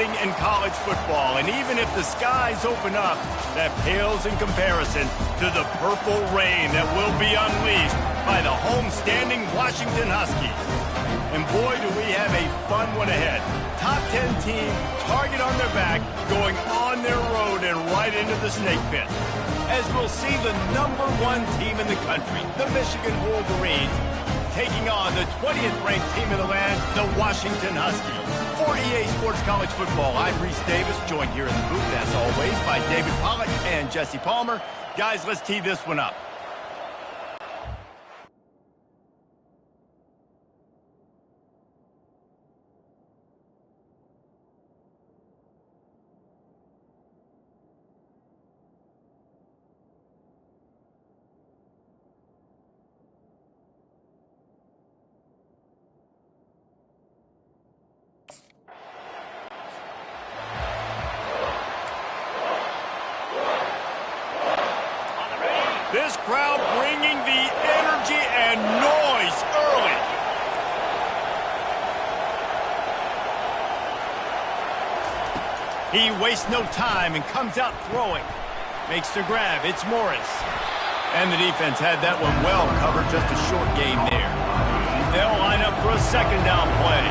setting in college football. And even if the skies open up, that pales in comparison to the purple rain that will be unleashed by the homestanding Washington Huskies. And boy, do we have a fun one ahead. Top 10 team, target on their back, going on their road and right into the snake pit. As we'll see the #1 team in the country, the Michigan Wolverines, taking on the 20th ranked team in the land, the Washington Huskies. For EA Sports College Football, I'm Reese Davis, joined here in the booth, as always, by David Pollack and Jesse Palmer. Guys, let's tee this one up. This crowd bringing the energy and noise early. He wastes no time and comes out throwing. Makes the grab. It's Morris. And the defense had that one well covered. Just a short game there. They'll line up for a second down play.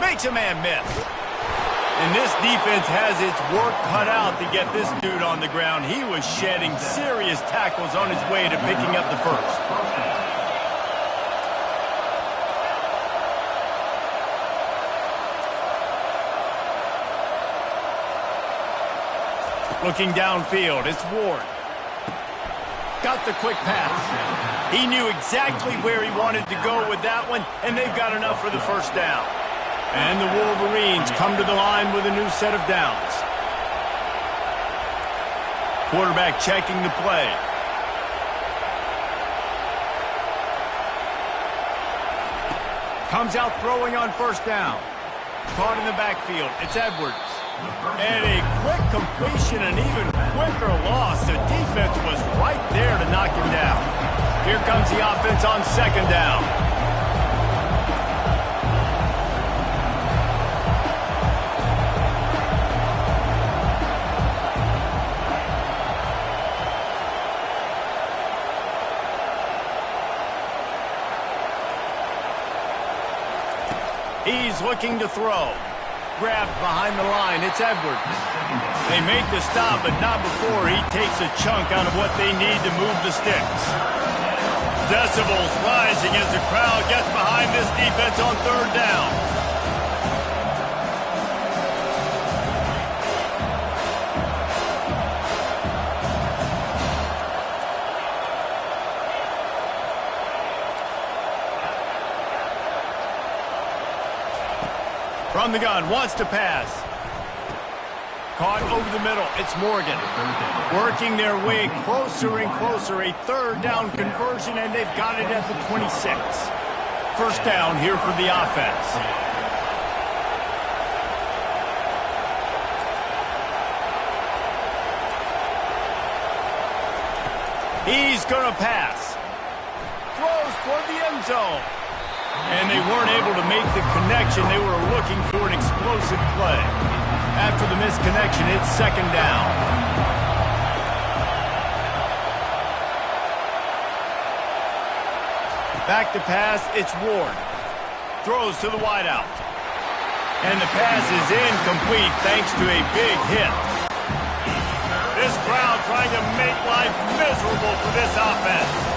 Makes a man miss. And this defense has its work cut out to get this dude on the ground. He was shedding serious tackles on his way to picking up the first. Looking downfield, it's Ward. Got the quick pass. He knew exactly where he wanted to go with that one, and they've got enough for the first down. And the Wolverines come to the line with a new set of downs. Quarterback checking the play. Comes out throwing on first down. Caught in the backfield. It's Edwards. And a quick completion, an even quicker loss. The defense was right there to knock him down. Here comes the offense on second down. He's looking to throw. Grabbed behind the line. It's Edwards. They make the stop, but not before he takes a chunk out of what they need to move the sticks. Decibels rising as the crowd gets behind this defense on third down. From the gun, wants to pass. Caught over the middle. It's Morgan. Working their way closer and closer. A third down conversion, and they've got it at the 26. First down here for the offense. He's going to pass. Throws toward the end zone. And they weren't able to make the connection. They were looking for an explosive play. After the missed connection, it's second down. Back to pass, it's Ward. Throws to the wideout. And the pass is incomplete thanks to a big hit. This crowd trying to make life miserable for this offense.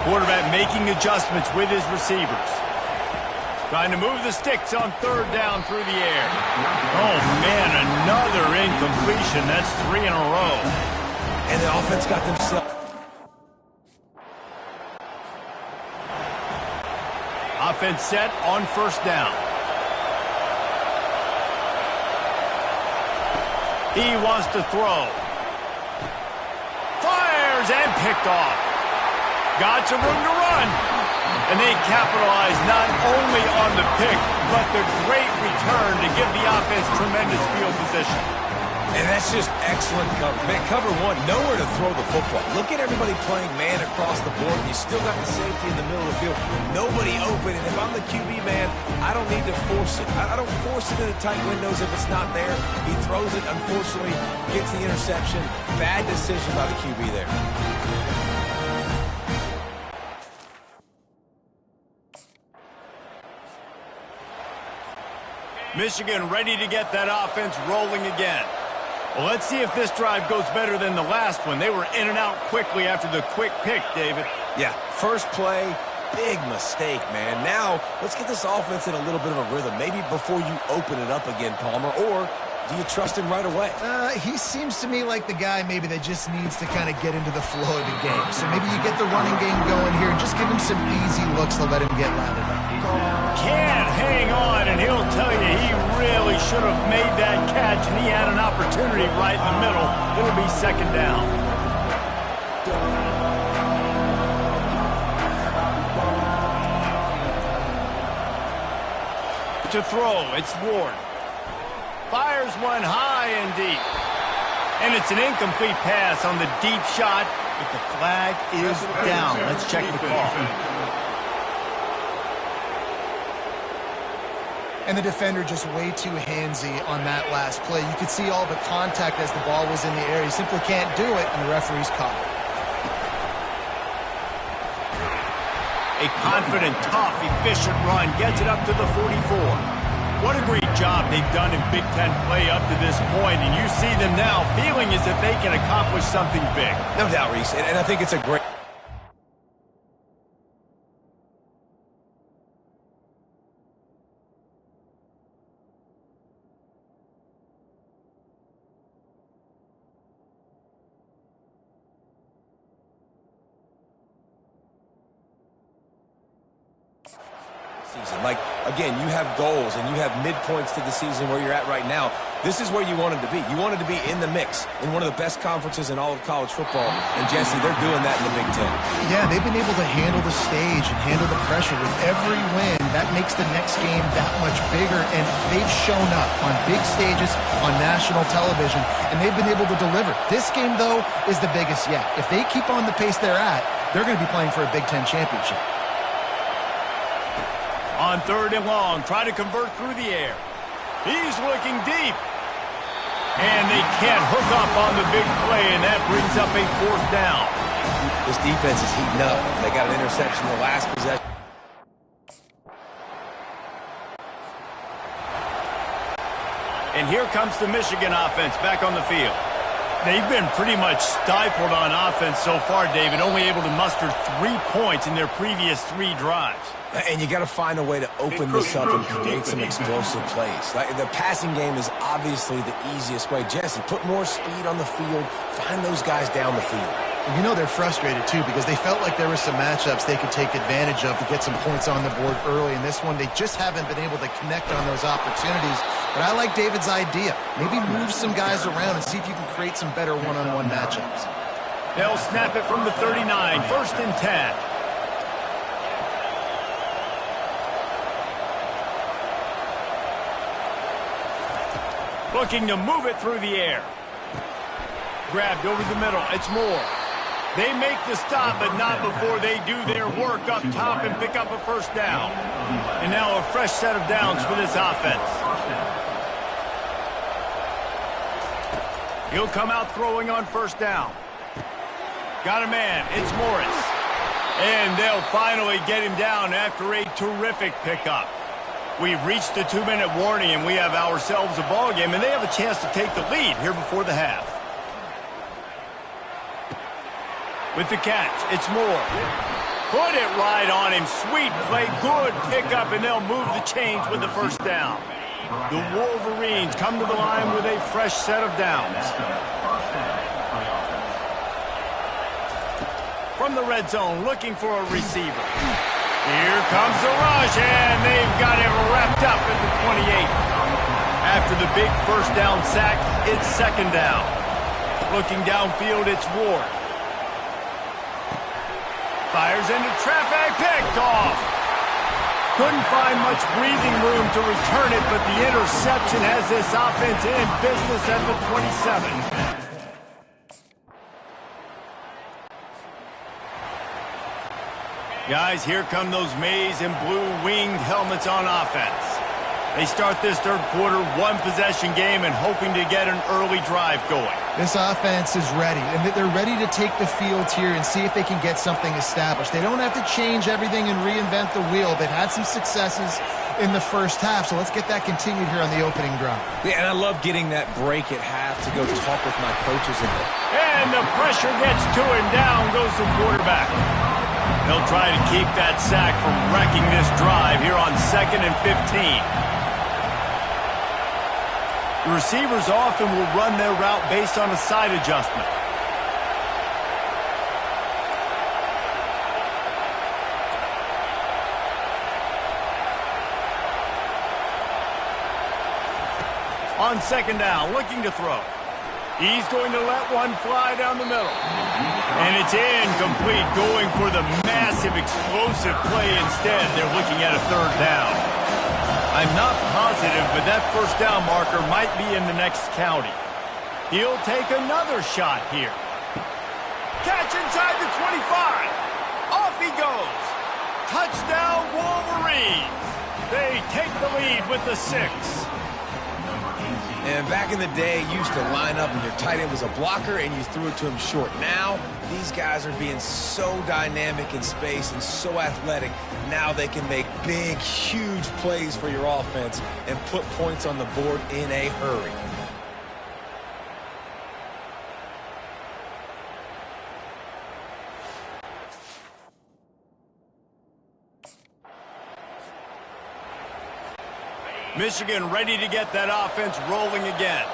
Quarterback making adjustments with his receivers. Trying to move the sticks on third down through the air. Oh, man, another incompletion. That's 3 in a row. And the offense got themselves. Offense set on first down. He wants to throw. Fires and picked off. Got some room to run. And they capitalize not only on the pick, but the great return to give the offense tremendous field position. And that's just excellent coverage. Man, cover one, nowhere to throw the football. Look at everybody playing man across the board. You still got the safety in the middle of the field. Nobody open. And if I'm the QB, man, I don't need to force it. I don't force it into tight windows if it's not there. He throws it, unfortunately, gets the interception. Bad decision by the QB there. Michigan ready to get that offense rolling again. Well, let's see if this drive goes better than the last one. They were in and out quickly after the quick pick, David. Yeah, first play, big mistake, man. Now, let's get this offense in a little bit of a rhythm. Maybe before you open it up again, Palmer, or do you trust him right away? He seems to me like the guy maybe that just needs to kind of get into the flow of the game. So maybe you get the running game going here and just give him some easy looks to let him get landed up. Can't hang on, and he'll tell you he really should have made that catch, and he had an opportunity right in the middle. It'll be second down. To throw, it's Ward. Fires one high and deep. And it's an incomplete pass on the deep shot, but the flag is down. Let's check the call. And the defender just way too handsy on that last play. You could see all the contact as the ball was in the air. He simply can't do it, and the referee's caught it. A confident, tough, efficient run gets it up to the 44. What a great job they've done in Big Ten play up to this point, and you see them now feeling as if they can accomplish something big. No doubt, Reese, and I think it's a great... season. Like, again, you have goals and you have midpoints to the season where you're at right now. This is where you wanted to be. You wanted to be in the mix in one of the best conferences in all of college football. And, Jesse, they're doing that in the Big Ten. Yeah, they've been able to handle the stage and handle the pressure with every win. That makes the next game that much bigger, and they've shown up on big stages on national television, and they've been able to deliver. This game, though, is the biggest yet. If they keep on the pace they're at, they're going to be playing for a Big Ten championship. On third and long, try to convert through the air. He's looking deep. And they can't hook up on the big play, and that brings up a fourth down. This defense is heating up. They got an interception in the last possession. And here comes the Michigan offense back on the field. They've been pretty much stifled on offense so far, David, only able to muster 3 points in their previous 3 drives. And you got to find a way to open this up and create some explosive plays. Like, the passing game is obviously the easiest way. Jesse, put more speed on the field. Find those guys down the field. You know they're frustrated, too, because they felt like there were some matchups they could take advantage of to get some points on the board early. In this one, they just haven't been able to connect on those opportunities. But I like David's idea. Maybe move some guys around and see if you can create some better one-on-one matchups. They'll snap it from the 39, first and 10. Looking to move it through the air. Grabbed over the middle. It's Moore. They make the stop, but not before they do their work up top and pick up a first down. And now a fresh set of downs for this offense. He'll come out throwing on first down. Got a man. It's Morris. And they'll finally get him down after a terrific pickup. We've reached the 2-minute warning, and we have ourselves a ball game, and they have a chance to take the lead here before the half. With the catch, it's Moore. Put it right on him. Sweet play, good pickup, and they'll move the chains with the first down. The Wolverines come to the line with a fresh set of downs. From the red zone, looking for a receiver. Here comes the rush, and they've got it wrapped up at the 28. After the big first down sack, it's second down. Looking downfield, it's Ward. Fires into traffic, picked off. Couldn't find much breathing room to return it, but the interception has this offense in business at the 27. Guys, here come those maize and blue winged helmets on offense. They start this third quarter one-possession game and hoping to get an early drive going. This offense is ready, and they're ready to take the field here and see if they can get something established. They don't have to change everything and reinvent the wheel. They've had some successes in the first half, so let's get that continued here on the opening drive. Yeah, and I love getting that break at half to go talk with my coaches. And the pressure gets to him. Down goes the quarterback. He'll try to keep that sack from wrecking this drive here on 2nd and 15. The receivers often will run their route based on a side adjustment. On 2nd down, looking to throw. He's going to let one fly down the middle. And it's incomplete, going for the massive explosive play instead. They're looking at a 3rd down. I'm not positive, but that 1st down marker might be in the next county. He'll take another shot here. Catch inside the 25. Off he goes. Touchdown, Wolverines. They take the lead with the 6. And back in the day, you used to line up and your tight end was a blocker and you threw it to him short. Now, these guys are being so dynamic in space and so athletic. Now they can make big, huge plays for your offense and put points on the board in a hurry. Michigan ready to get that offense rolling again.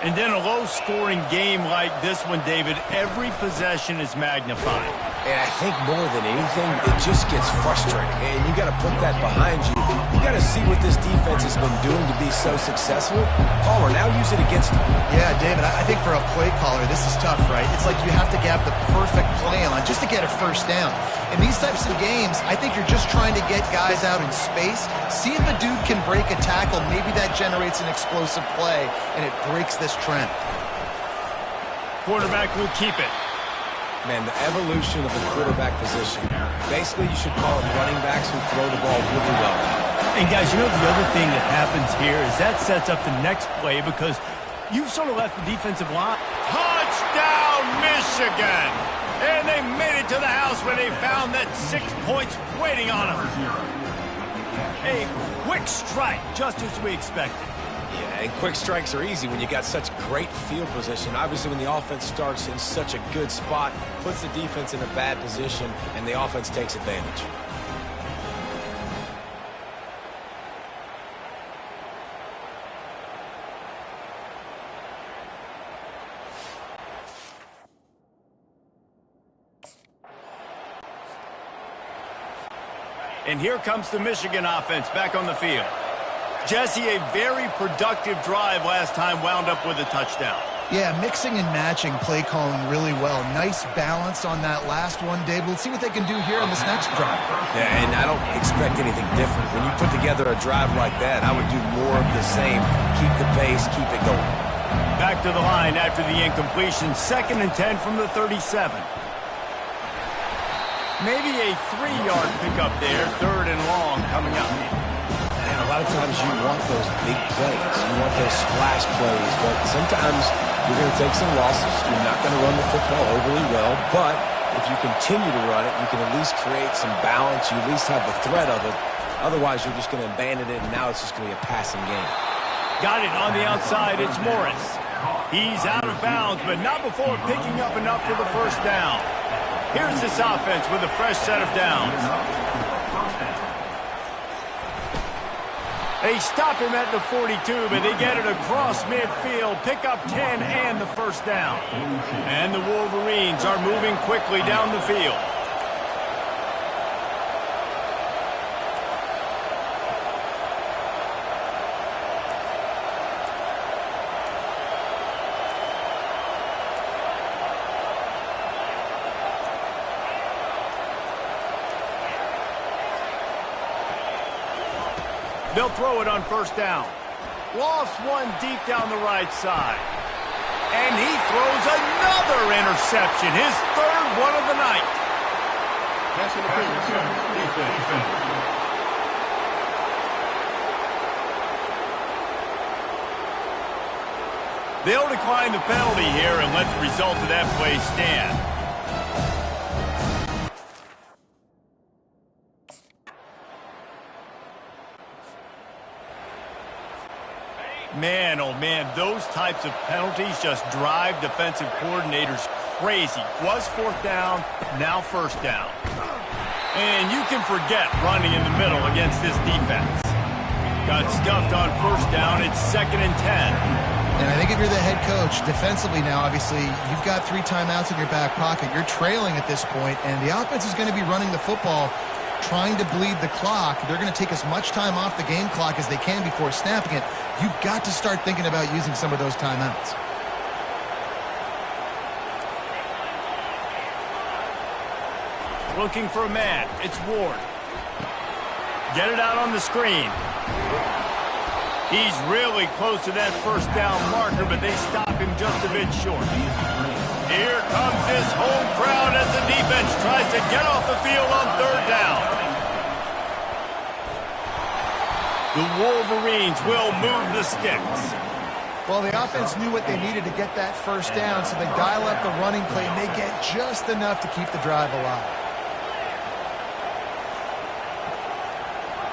And in a low-scoring game like this one, David, every possession is magnified. And I think more than anything, it just gets frustrating. And you got to put that behind you. You got to see what this defense has been doing to be so successful. Caller, now use it against them. Yeah, David, I think for a play caller, this is tough, right? It's like you have to have the perfect play on just to get a 1st down. In these types of games, I think you're just trying to get guys out in space, see if a dude can break a tackle. Maybe that generates an explosive play, and it breaks this trend. Quarterback will keep it. Man, the evolution of the quarterback position. Basically, you should call them running backs who throw the ball really well. And guys, you know the other thing that happens here is that sets up the next play because you've sort of left the defensive line. Touchdown, Michigan! And they made it to the house when they found that 6 points waiting on them. A quick strike, just as we expected. Yeah, and quick strikes are easy when you got such great field position. Obviously, when the offense starts in such a good spot, puts the defense in a bad position, and the offense takes advantage. And here comes the Michigan offense back on the field. Jesse, a very productive drive last time, wound up with a touchdown. Yeah, mixing and matching play calling really well. Nice balance on that last one, Dave. Let's see what they can do here on this next drive. Yeah, and I don't expect anything different. When you put together a drive like that, I would do more of the same. Keep the pace, keep it going. Back to the line after the incompletion. 2nd and 10 from the 37. Maybe a 3-yard pickup there. 3rd and long coming up. And a lot of times you want those big plays. You want those splash plays. But sometimes you're going to take some losses. You're not going to run the football overly well. But if you continue to run it, you can at least create some balance. You at least have the threat of it. Otherwise, you're just going to abandon it, and now it's just going to be a passing game. Got it on the outside. It's Morris. He's out of bounds, but not before picking up enough for the 1st down. Here's this offense with a fresh set of downs. They stop him at the 42, but they get it across midfield, pick up 10 and the 1st down. And the Wolverines are moving quickly down the field. They'll throw it on first down. Lofts one deep down the right side. And he throws another interception, his third one of the night. They'll decline the penalty here and let the result of that play stand. Man, oh man, those types of penalties just drive defensive coordinators crazy. Was fourth down, now first down. And you can forget running in the middle against this defense. Got stuffed on first down, it's 2nd and 10. And I think if you're the head coach, defensively now, obviously, you've got 3 timeouts in your back pocket. You're trailing at this point, and the offense is going to be running the football, trying to bleed the clock. They're going to take as much time off the game clock as they can before snapping it. You've got to start thinking about using some of those timeouts. Looking for a man. It's Ward. Get it out on the screen. He's really close to that first down marker, but they stop him just a bit short. Here comes this home crowd as the defense tries to get off the field on third down. The Wolverines will move the sticks. Well, the offense knew what they needed to get that first down, so they dial up the running play, and they get just enough to keep the drive alive.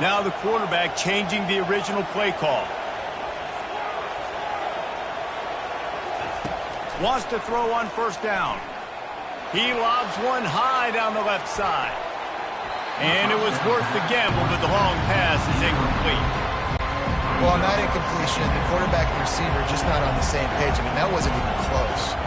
Now the quarterback changing the original play call. Wants to throw on first down. He lobs one high down the left side. And it was worth the gamble, but the long pass is incomplete. Well, on that incompletion, the quarterback and receiver just not on the same page. I mean, that wasn't even close.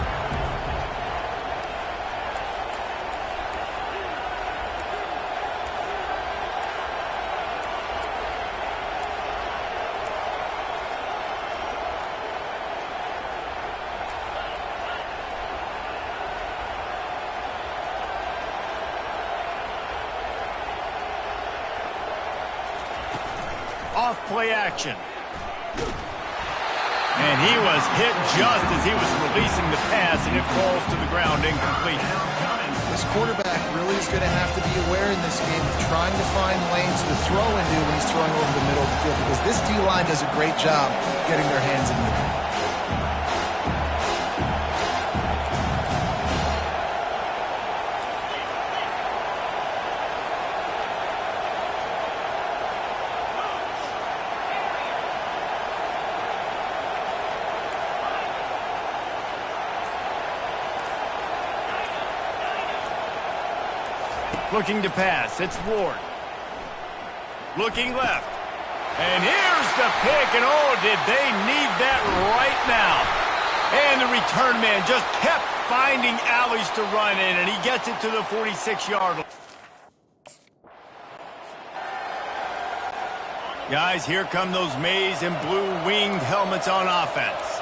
Off play action. And he was hit just as he was releasing the pass, and it falls to the ground incomplete. This quarterback really is going to have to be aware in this game of trying to find lanes to throw into when he's throwing over the middle of the field, because this D-line does a great job getting their hands in there. Looking to pass. It's Ward. Looking left. And here's the pick. And oh, did they need that right now. And the return man just kept finding alleys to run in, and he gets it to the 46-yard line. Guys, here come those maize and blue winged helmets on offense.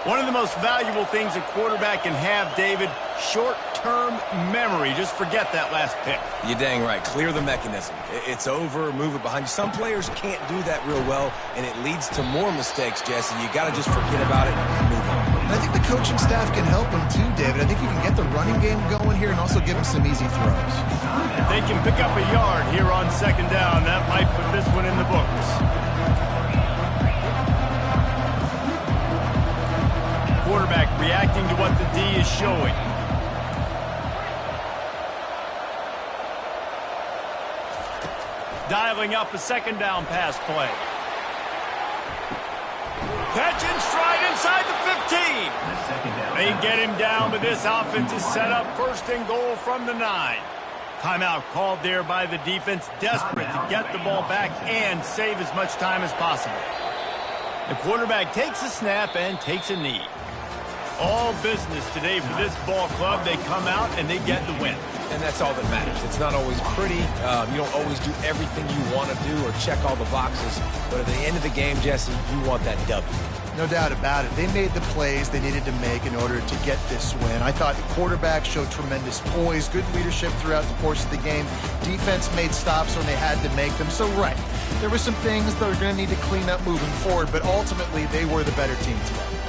One of the most valuable things a quarterback can have, David, short-term memory. Just forget that last pick. You're dang right. Clear the mechanism. It's over, move it behind you. Some players can't do that real well, and it leads to more mistakes, Jesse. You got to just forget about it and move on. And I think the coaching staff can help him too, David. I think you can get the running game going here and also give him some easy throws. If they can pick up a yard here on second down, that might put this one in the books. Quarterback reacting to what the D is showing. Dialing up a second down pass play. Catch and stride inside the 15. They get him down, but this offense is set up first and goal from the 9. Timeout called there by the defense, desperate to get the ball back and save as much time as possible. The quarterback takes a snap and takes a knee. All business today for this ball club. They come out and they get the win. And that's all that matters. It's not always pretty. You don't always do everything you want to do or check all the boxes. But at the end of the game, Jesse, you want that W. No doubt about it. They made the plays they needed to make in order to get this win. I thought the quarterback showed tremendous poise, good leadership throughout the course of the game. Defense made stops when they had to make them. So, right, there were some things that are going to need to clean up moving forward, but ultimately they were the better team today.